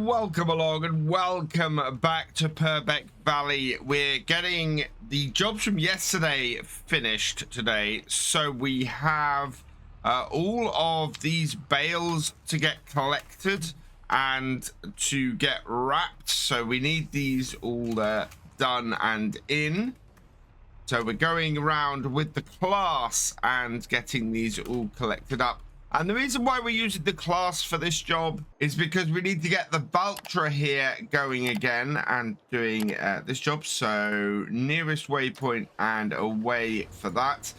welcome along and welcome back to Purbeck Valley. We're getting the jobs from yesterday finished today, so we have all of these bales to get collected and to get wrapped, so we need these all done and in. So we're going around with the class and getting these all collected up. And the reason why we're using the class for this job is because we need to get the Valtra here going again and doing this job. So nearest waypoint and away for that.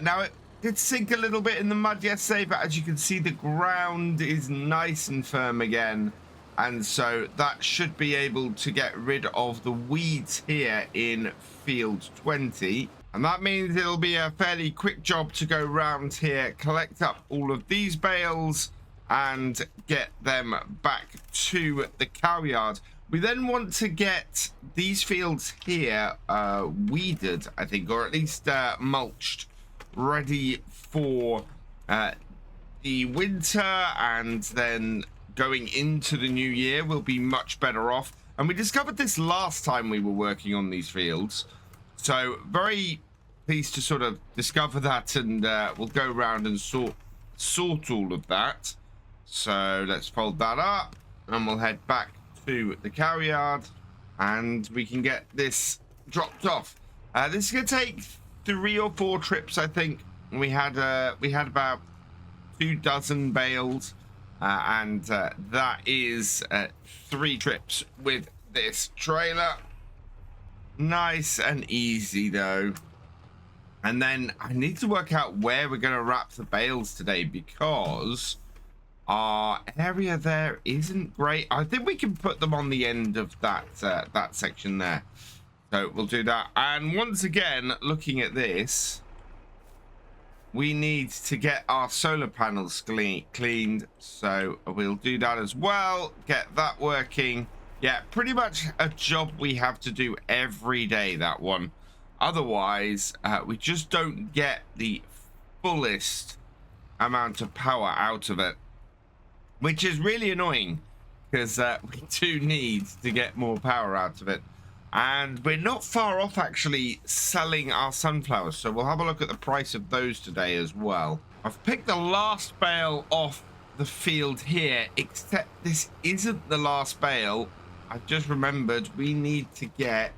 Now it did sink a little bit in the mud yesterday, but as you can see, the ground is nice and firm again. And so that should be able to get rid of the weeds here in field 20. And that means it'll be a fairly quick job to go round here, collect up all of these bales and get them back to the cow yard. We then want to get these fields here weeded, I think, or at least mulched, ready for the winter, and then going into the new year we'll be much better off. And we discovered this last time we were working on these fields, so very pleased to sort of discover that, and we'll go around and sort all of that. So let's fold that up and we'll head back to the cow yard and we can get this dropped off. This is gonna take 3 or 4 trips, I think. We had about 24 bales, and that is 3 trips with this trailer. Nice and easy though. And then I need to work out where we're going to wrap the bales today, because our area there isn't great. I think we can put them on the end of that that section there. So we'll do that. And once again, looking at this, we need to get our solar panels cleaned. So we'll do that as well. Get that working. Yeah, pretty much a job we have to do every day, that one. Otherwise, we just don't get the fullest amount of power out of it, which is really annoying, because we do need to get more power out of it. And we're not far off actually selling our sunflowers, so we'll have a look at the price of those today as well. I've picked the last bale off the field here, except this isn't the last bale. I've just remembered we need to get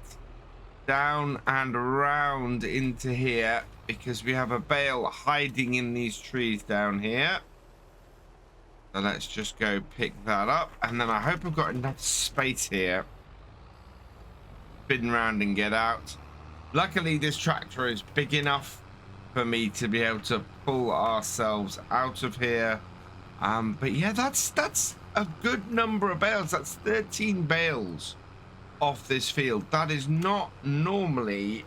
down and around into here, because we have a bale hiding in these trees down here. So let's just go pick that up, and then I hope I've got enough space here. Spin round and get out. Luckily this tractor is big enough for me to be able to pull ourselves out of here. But yeah, that's a good number of bales. That's 13 bales off this field. That is not normally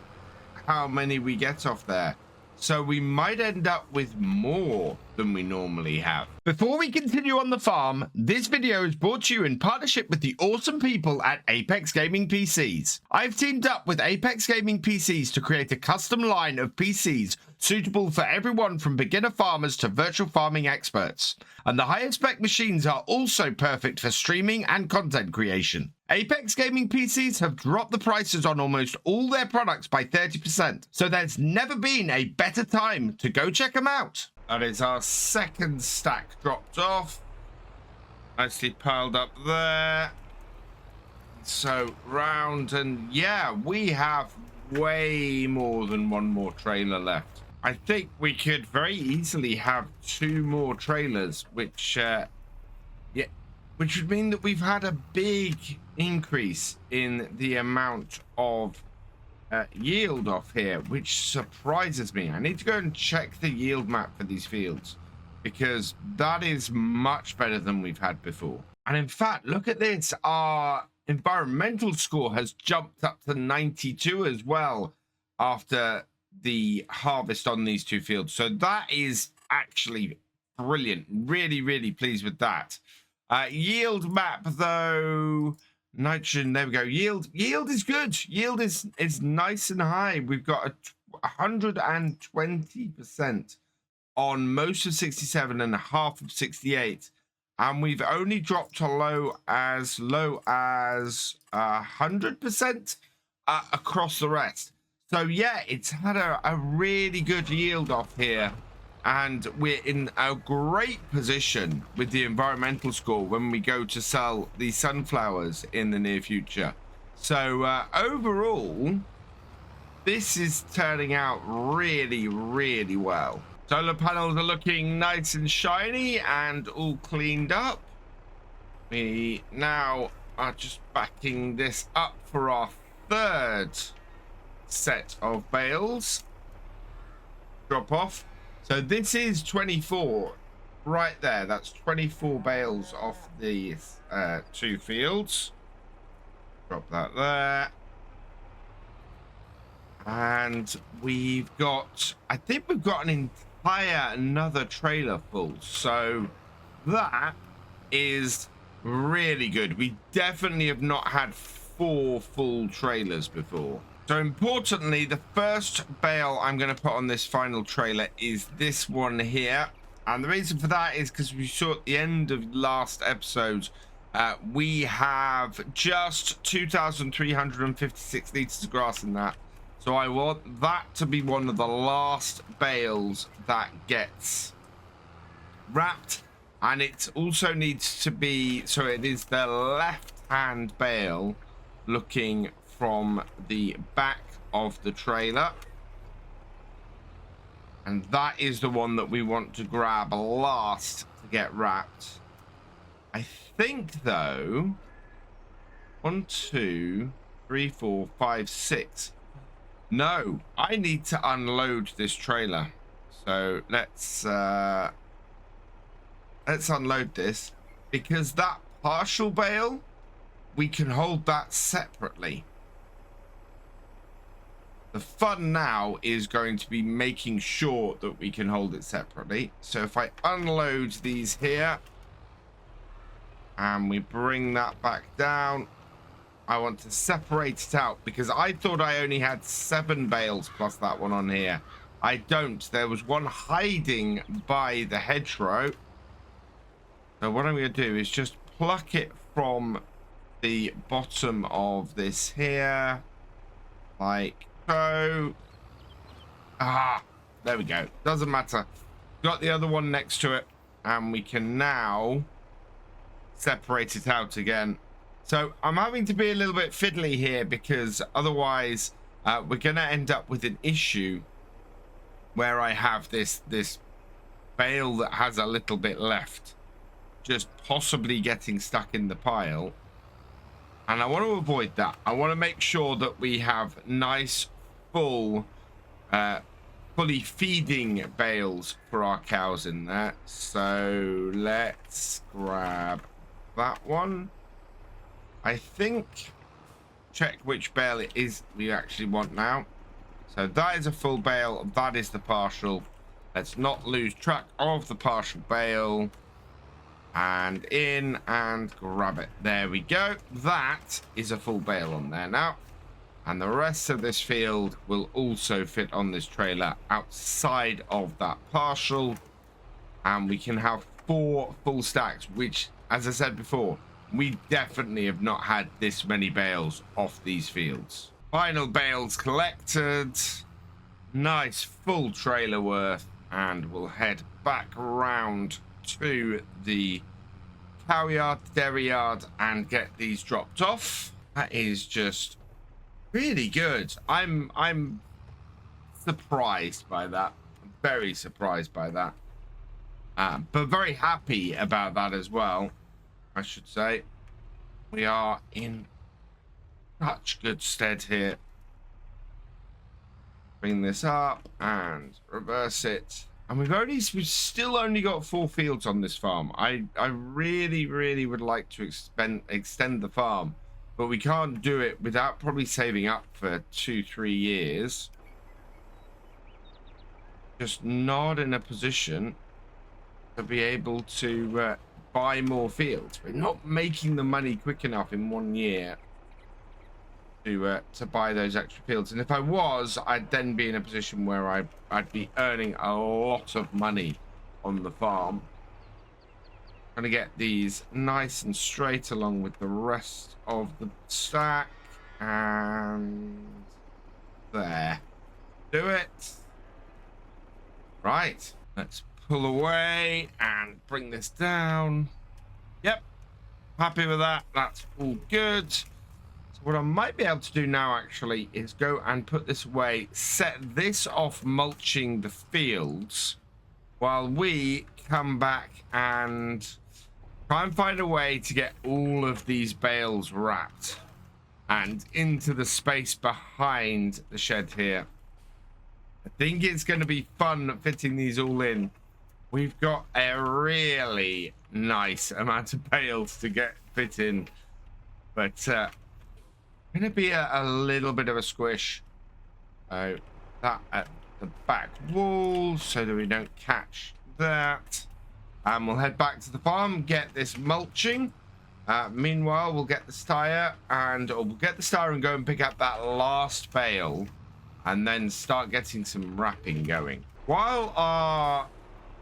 how many we get off there, so we might end up with more than we normally have. Before we continue on the farm, this video is brought to you in partnership with the awesome people at Apex Gaming PCs. I've teamed up with Apex Gaming PCs to create a custom line of PCs suitable for everyone from beginner farmers to virtual farming experts. And the highest spec machines are also perfect for streaming and content creation. Apex Gaming PCs have dropped the prices on almost all their products by 30%, so there's never been a better time to go check them out. That is our second stack dropped off. Nicely piled up there. So round, and yeah, we have way more than one more trailer left. I think we could very easily have 2 more trailers, which would mean that we've had a big increase in the amount of yield off here, which surprises me. I need to go and check the yield map for these fields, because that is much better than we've had before. And in fact, look at this, our environmental score has jumped up to 92 as well after the harvest on these 2 fields. So that is actually brilliant. Really pleased with that. Yield map though, nitrogen, there we go. Yield is good. Yield is nice and high. We've got a 120% on most of 67 and half of 68, and we've only dropped a low as 100% across the rest. So yeah, it's had a really good yield off here, and we're in a great position with the environmental score when we go to sell the sunflowers in the near future. So overall, this is turning out really, really well. Solar panels are looking nice and shiny and all cleaned up. We now are just backing this up for our third set of bales. Drop off. So this is 24 right there. That's 24 bales off the 2 fields. Drop that there. And we've got, I think we've got another trailer full. So that is really good. We definitely have not had 4 full trailers before. So importantly, the first bale I'm going to put on this final trailer is this one here. And the reason for that is because we saw at the end of last episode, we have just 2,356 litres of grass in that. So I want that to be one of the last bales that gets wrapped. And it also needs to be, so it is the left-hand bale looking from the back of the trailer. And that is the one that we want to grab last to get wrapped. I think, though, 1, 2, 3, 4, 5, 6. No, I need to unload this trailer. So let's unload this, because that partial bale, we can hold that separately. The fun now is going to be making sure that we can hold it separately. So if I unload these here and we bring that back down, I want to separate it out because I thought I only had 7 bales plus that one on here. I don't. There was one hiding by the hedgerow. So what I'm going to do is just pluck it from the bottom of this here, like so. There we go. Doesn't matter. Got the other one next to it, and we can now separate it out again. So I'm having to be a little bit fiddly here because otherwise we're going to end up with an issue where I have this bale that has a little bit left, just possibly getting stuck in the pile. And I want to avoid that. I want to make sure that we have nice, full, fully feeding bales for our cows in there. So let's grab that one. I think, check which bale it is we actually want now. So that is a full bale. That is the partial. Let's not lose track of the partial bale. And in and grab it. There we go. That is a full bale on there now. And the rest of this field will also fit on this trailer outside of that partial. And we can have 4 full stacks, which, as I said before, we definitely have not had this many bales off these fields. Final bales collected. Nice full trailer worth. And we'll head back around to the cow yard, dairy yard, and get these dropped off. That is just really good. I'm surprised by that. I'm very surprised by that. But very happy about that as well, I should say. We are in such good stead here. Bring this up and reverse it. And we've still only got 4 fields on this farm. I really would like to extend the farm, but we can't do it without probably saving up for 2-3 years. Just not in a position to be able to buy more fields. We're not making the money quick enough in 1 year to buy those extra fields. And if I was, I'd then be in a position where I'd be earning a lot of money on the farm. Trying to get these nice and straight along with the rest of the stack. And there. Do it. Right. Let's pull away and bring this down. Yep. Happy with that. That's all good. So what I might be able to do now actually is go and put this away, set this off mulching the fields while we come back and try and find a way to get all of these bales wrapped and into the space behind the shed here. I think it's going to be fun fitting these all in. We've got a really nice amount of bales to get fit in, but going to be a little bit of a squish. So that at the back wall so that we don't catch that. And we'll head back to the farm, get this mulching. Meanwhile, we'll get the styre and go and pick up that last bale and then start getting some wrapping going. While our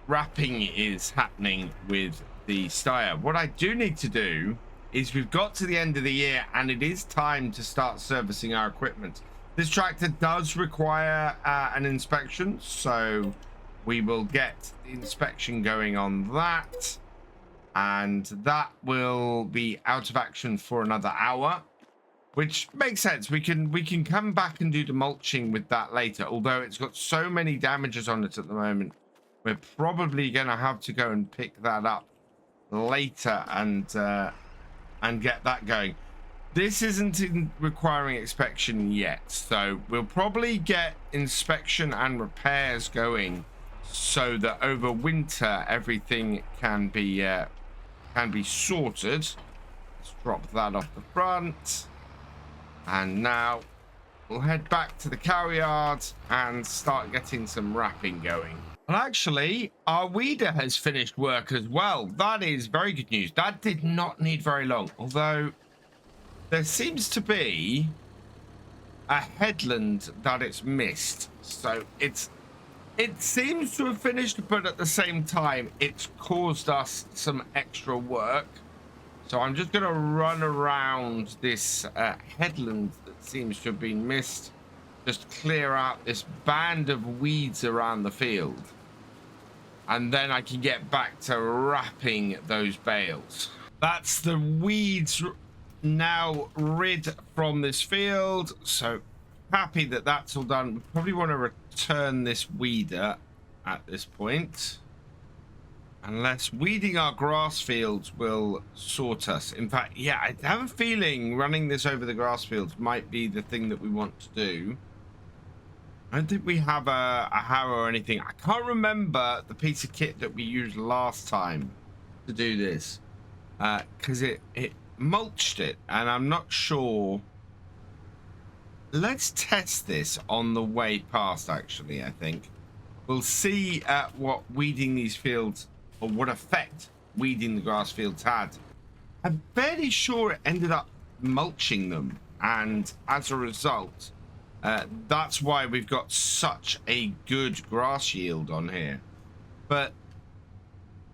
wrapping is happening with the styre, what I do need to do is we've got to the end of the year and it is time to start servicing our equipment. This tractor does require an inspection, so we will get the inspection going on that, and that will be out of action for another hour, which makes sense. We can come back and do the mulching with that later, although it's got so many damages on it at the moment. We're probably gonna have to go and pick that up later and get that going. This isn't requiring inspection yet, so we'll probably get inspection and repairs going so that over winter everything can be sorted. Let's drop that off the front, and now we'll head back to the cow yard and start getting some wrapping going. And actually, our weeder has finished work as well. That is very good news. That did not need very long, although there seems to be a headland that it's missed. So it seems to have finished, but at the same time, it's caused us some extra work. So I'm just going to run around this headland that seems to have been missed. Just clear out this band of weeds around the field. And then I can get back to wrapping those bales. That's the weeds now rid from this field. So happy that that's all done. We probably want to return this weeder at this point. Unless weeding our grass fields will sort us. In fact, yeah, I have a feeling running this over the grass fields might be the thing that we want to do. I don't think we have a harrow or anything. I can't remember the piece of kit that we used last time to do this. Because it mulched it, and I'm not sure. Let's test this on the way past, actually, I think. We'll see what weeding these fields, or what effect weeding the grass fields had. I'm fairly sure it ended up mulching them, and as a result, that's why we've got such a good grass yield on here. But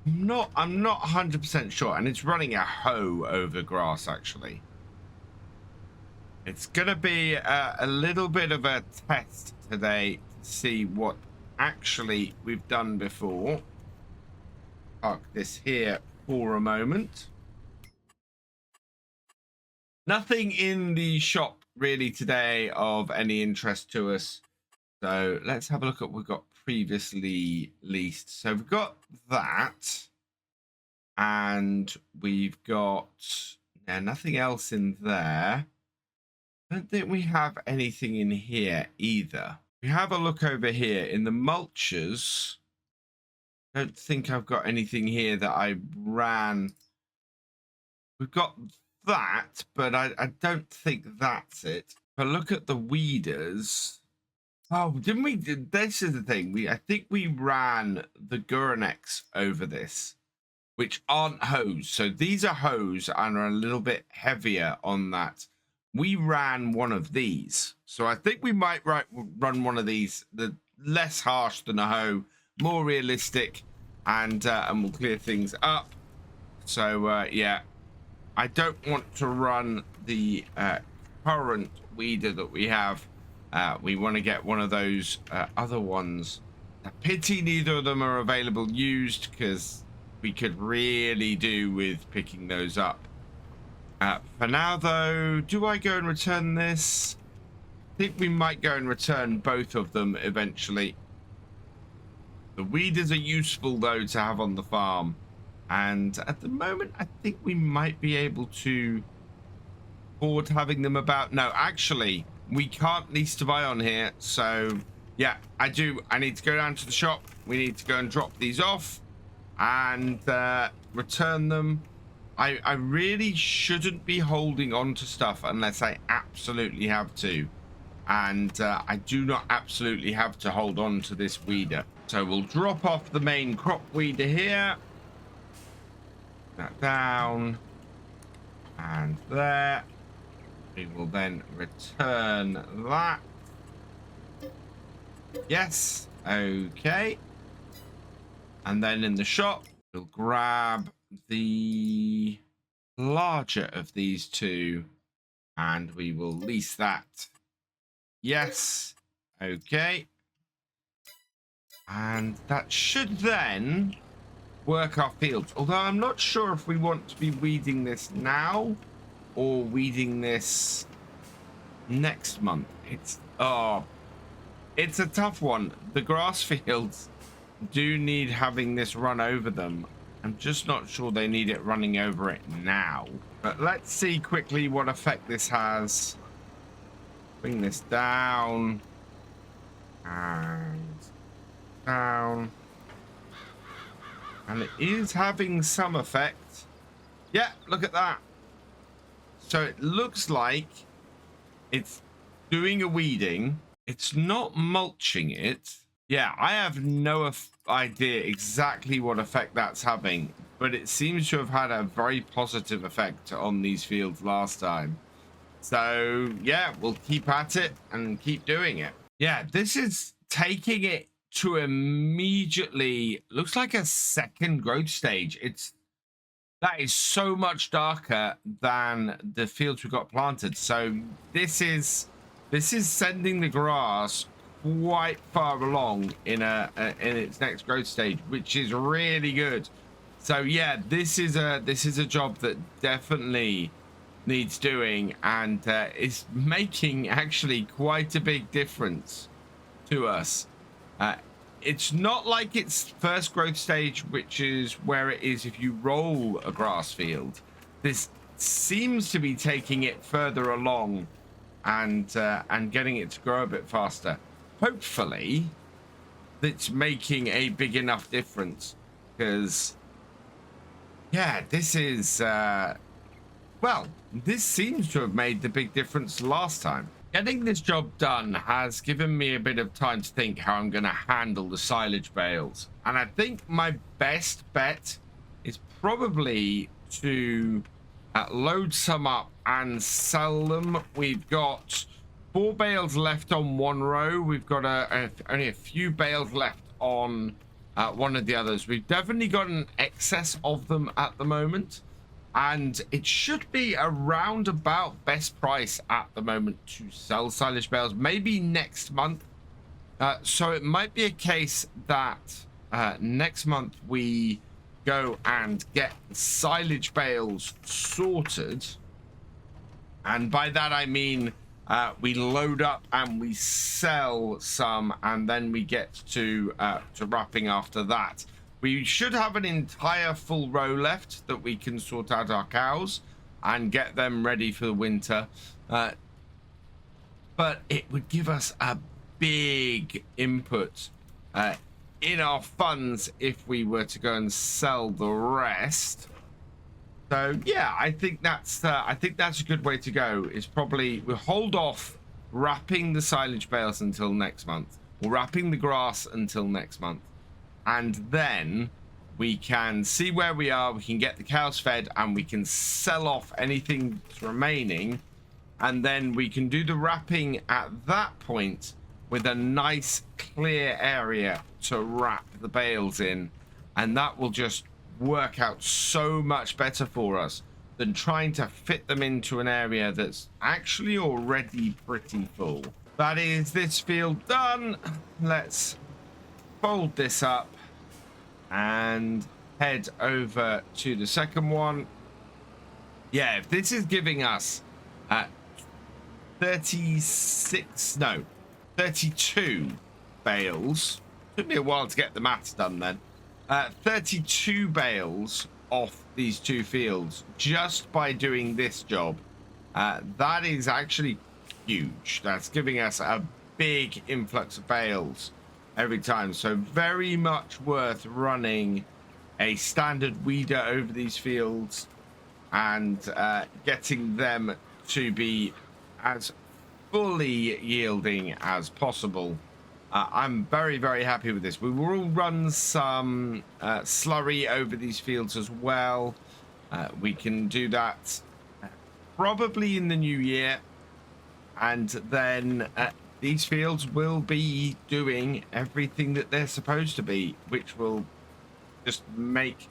I'm not 100% sure, and it's running a hoe over grass, actually. It's gonna be a little bit of a test today to see what actually we've done before. Park this here for a moment. Nothing in the shop really today of any interest to us, so let's have a look at what we've got previously leased. So we've got that, and we've got nothing else in there. I don't think we have anything in here either. We have a look over here in the mulchers. I don't think I've got anything here that I ran. We've got that, but I don't think that's it. But look at the weeders. Oh, didn't we? This is the thing. I think we ran the Guranex over this, which aren't hose. So these are hose and are a little bit heavier on that. We ran one of these. So I think we might run one of these, the less harsh than a hoe, more realistic, and we'll clear things up. So yeah, I don't want to run the current weeder that we have. We want to get one of those other ones. A pity neither of them are available used, because we could really do with picking those up. For now though, do I go and return this? I think we might go and return both of them eventually. The weeders are useful though to have on the farm, and at the moment I think we might be able to afford having them about. No, actually we can't lease to buy on here, so yeah, I need to go down to the shop. We need to go and drop these off and return them. I really shouldn't be holding on to stuff unless I absolutely have to. And I do not absolutely have to hold on to this weeder. So we'll drop off the main crop weeder here. That down. And there. We will then return that. Yes. Okay. And then in the shop, we'll grab the larger of these two and we will lease that. Yes. Okay. And that should then work our fields, although I'm not sure if we want to be weeding this now or weeding this next month. It's a tough one. The grass fields do need having this run over them. I'm just not sure they need it running over it now. But let's see quickly what effect this has. Bring this down. And down. And it is having some effect. Yeah, look at that. So it looks like it's doing a weeding. It's not mulching it. Yeah, I have no idea exactly what effect that's having, but it seems to have had a very positive effect on these fields last time. So yeah, we'll keep at it and keep doing it. Yeah, this is taking it to immediately, looks like a second growth stage. That is so much darker than the fields we got planted. So this is sending the grass quite far along in its next growth stage, which is really good. So yeah, this is a job that definitely needs doing, and is making actually quite a big difference to us. It's not like its first growth stage, which is where it is if you roll a grass field. This seems to be taking it further along and getting it to grow a bit faster. Hopefully it's making a big enough difference, because yeah, this is well, this seems to have made the big difference last time. Getting this job done has given me a bit of time to think how I'm going to handle the silage bales, and I think my best bet is probably to load some up and sell them. We've got 4 bales left on one row. We've got only a few bales left on one of the others. We've definitely got an excess of them at the moment, and it should be around about best price at the moment to sell silage bales, maybe next month. So it might be a case that next month we go and get the silage bales sorted, and by that I mean we load up and we sell some, and then we get to wrapping after that. We should have an entire full row left that we can sort out our cows and get them ready for the winter. But it would give us a big input in our funds if we were to go and sell the rest. So yeah, I think that's a good way to go. Is probably we'll hold off wrapping the silage bales until next month, or wrapping the grass until next month, and then we can see where we are. We can get the cows fed, and we can sell off anything that's remaining, and then we can do the wrapping at that point with a nice clear area to wrap the bales in, and that will just work out so much better for us than trying to fit them into an area that's actually already pretty full. That is this field done. Let's fold this up and head over to the second one. Yeah, if this is giving us 32 bales. Took me a while to get the maths done then. 32 bales off these two fields just by doing this job. That is actually huge. That's giving us a big influx of bales every time. So very much worth running a standard weeder over these fields and getting them to be as fully yielding as possible. I'm very, very happy with this. We will run some slurry over these fields as well. We can do that probably in the new year. And then these fields will be doing everything that they're supposed to be, which will just make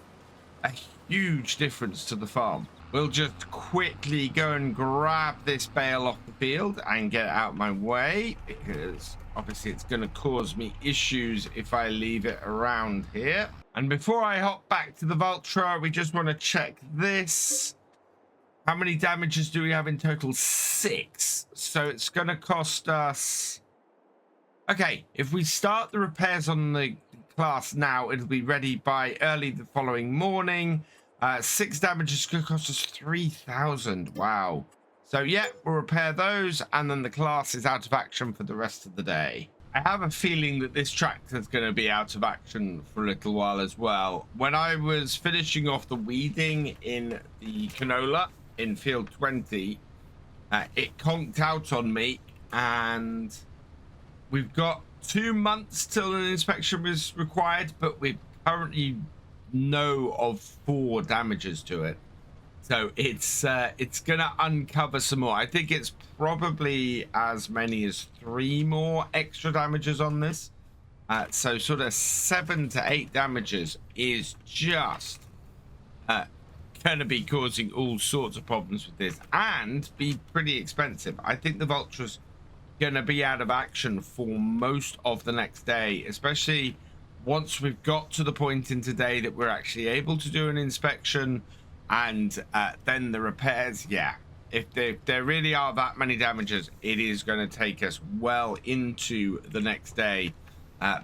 a huge difference to the farm. We'll just quickly go and grab this bale off the field and get it out of my way, because obviously it's going to cause me issues if I leave it around here. And before I hop back to the Vulture, we just want to check this. How many damages do we have in total? 6. So it's going to cost us... Okay, if we start the repairs on the class now, it'll be ready by early the following morning. 6 damage is going to cost us 3,000. Wow. So yeah, we'll repair those, and then the class is out of action for the rest of the day. I have a feeling that this tractor is going to be out of action for a little while as well. When I was finishing off the weeding in the canola in field 20, it conked out on me, and we've got 2 months till an inspection was required, but we currently know of 4 damages to it. So it's gonna uncover some more. I think it's probably as many as 3 more extra damages on this. So sort of 7 to 8 damages is just gonna be causing all sorts of problems with this and be pretty expensive. I think the Vulture's gonna be out of action for most of the next day, especially once we've got to the point in today that we're actually able to do an inspection. And then the repairs, yeah, if there really are that many damages, it is going to take us well into the next day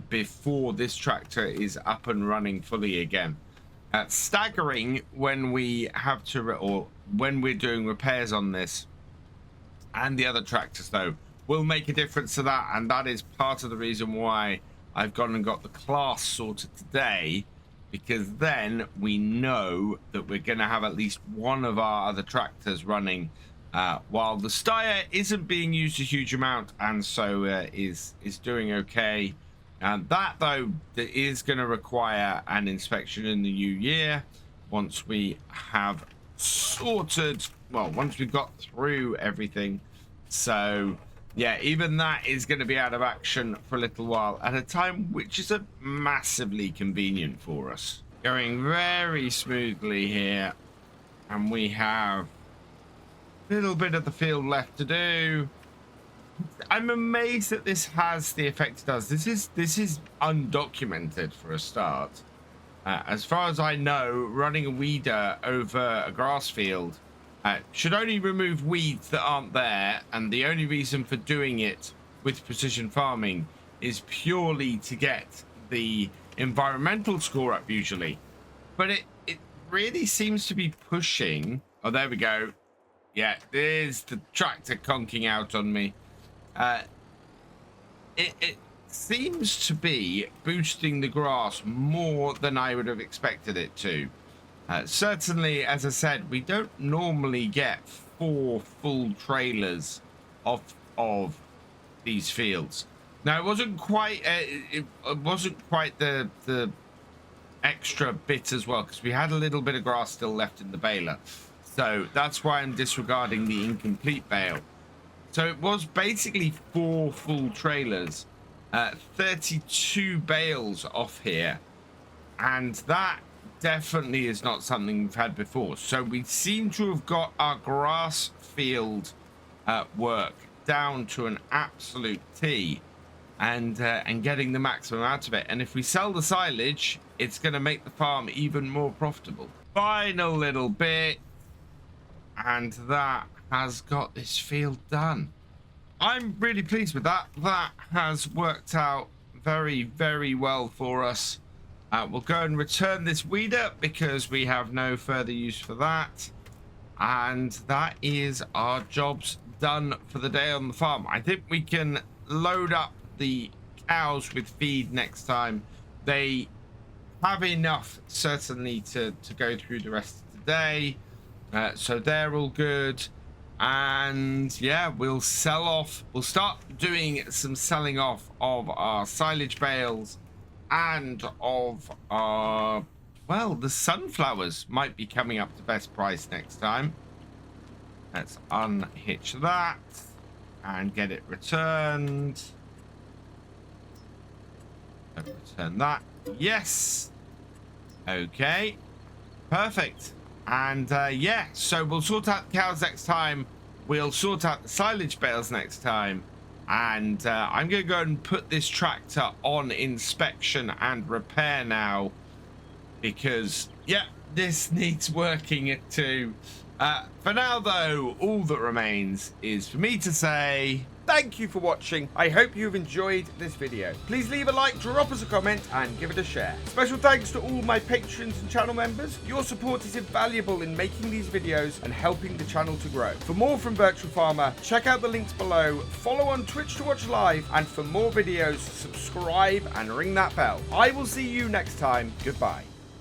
before this tractor is up and running fully again. Staggering when we have to, or when we're doing repairs on this and the other tractors, though, will make a difference to that. And that is part of the reason why I've gone and got the class sorted today, because then we know that we're going to have at least one of our other tractors running while the Steyr isn't being used a huge amount, and so is doing okay. And that, though, is going to require an inspection in the new year once we have sorted, well, once we've got through everything. So yeah, even that is going to be out of action for a little while at a time which is massively convenient for us. Going very smoothly here, and we have a little bit of the field left to do. I'm amazed that this has the effect it does. This is undocumented for a start. As far as I know, running a weeder over a grass field should only remove weeds that aren't there, and the only reason for doing it with precision farming is purely to get the environmental score up usually. But it really seems to be pushing. Oh, there we go. Yeah, there's the tractor conking out on me. It seems to be boosting the grass more than I would have expected it to. Certainly, as I said, we don't normally get 4 full trailers of these fields. Now, it wasn't quite the extra bit as well, because we had a little bit of grass still left in the baler. So that's why I'm disregarding the incomplete bale. So it was basically 4 full trailers, 32 bales off here, and that definitely is not something we've had before. So we seem to have got our grass field work down to an absolute T, and getting the maximum out of it. And if we sell the silage, it's going to make the farm even more profitable. Final little bit, and that has got this field done. I'm really pleased with that. That has worked out very, very well for us. We'll go and return this weeder because we have no further use for that. And that is our jobs done for the day on the farm. I think we can load up the cows with feed next time. They have enough, certainly, to go through the rest of the day. So they're all good. And yeah, we'll sell off. We'll start doing some selling off of our silage bales and of our, well, the sunflowers might be coming up to best price next time. Let's unhitch that and get it returned. Return that. Yes. Okay. Perfect. And yeah, so we'll sort out the cows next time. We'll sort out the silage bales next time. And I'm going to go and put this tractor on inspection and repair now. Because, yeah, this needs working too. For now, though, all that remains is for me to say thank you for watching. I hope you've enjoyed this video. Please leave a like, drop us a comment, and give it a share. Special thanks to all my patrons and channel members. Your support is invaluable in making these videos and helping the channel to grow. For more from Virtual Farmer, check out the links below, follow on Twitch to watch live, and for more videos, subscribe and ring that bell. I will see you next time. Goodbye.